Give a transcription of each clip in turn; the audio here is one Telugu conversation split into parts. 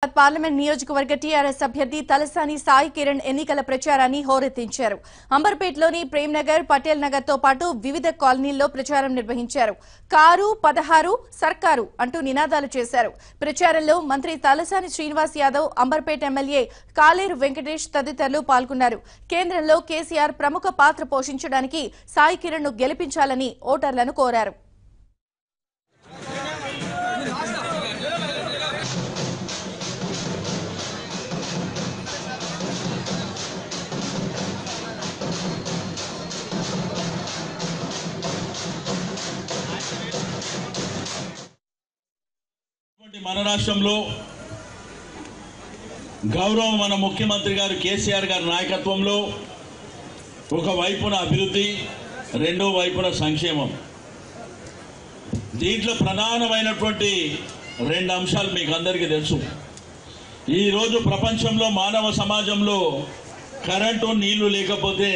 పార్లమెంట్ నియోజకవర్గ టీఆర్ఎస్ అభ్యర్థి తలసాని సాయి కిరణ్ ఎన్నికల ప్రచారాన్ని హోరెత్తించారు. అంబర్పేటలోని ప్రేమ్నగర్, పటేల్ నగర్ తో పాటు వివిధ కాలనీల్లో ప్రచారం నిర్వహించారు. కారు 16 సర్కారు అంటూ నినాదాలు చేశారు. ప్రచారంలో మంత్రి తలసాని శ్రీనివాస్ యాదవ్, అంబర్పేట ఎమ్మెల్యే కాలేరు వెంకటేష్ తదితరులు పాల్గొన్నారు. కేంద్రంలో కేసీఆర్ ప్రముఖ పాత్ర పోషించడానికి సాయి కిరణ్ ను గెలిపించాలని ఓటర్లను కోరారు. మన రాష్ట్రంలో గౌరవం మన ముఖ్యమంత్రి గారు కేసీఆర్ గారి నాయకత్వంలో ఒక వైపున అభివృద్ధి, రెండో వైపున సంక్షేమం. దీంట్లో ప్రధానమైనటువంటి రెండు అంశాలు మీకు అందరికీ తెలుసు. ఈరోజు ప్రపంచంలో మానవ సమాజంలో కరెంటు, నీళ్లు లేకపోతే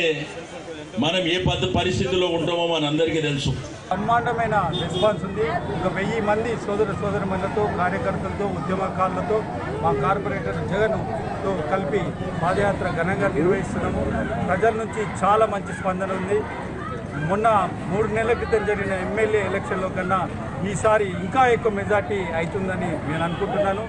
మనం ఏ పరిస్థితిలో ఉంటామో మనందరికీ తెలుసు. బ్రహ్మాండమైన రెస్పాన్స్ ఉంది. ఒక 1000 మంది సోదరుమణులతో, కార్యకర్తలతో, ఉద్యమకారులతో, మా కార్పొరేటర్ జగన్తో కలిపి పాదయాత్ర ఘనంగా నిర్వహిస్తున్నాము. ప్రజల నుంచి చాలా మంచి స్పందన ఉంది. మొన్న 3 నెలల క్రితం జరిగిన ఎమ్మెల్యే ఎలక్షన్లో కన్నా ఈసారి ఇంకా ఎక్కువ మెజార్టీ అవుతుందని నేను అనుకుంటున్నాను.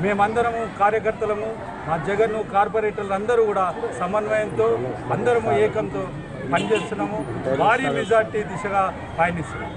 మేమందరము కార్యకర్తలము, మా జగన్ కార్పొరేటర్లు అందరూ కూడా సమన్వయంతో అందరము ఏకంతో పనిచేస్తున్నాము. భారీ మెజార్టీ దిశగా పయనిస్తున్నాము.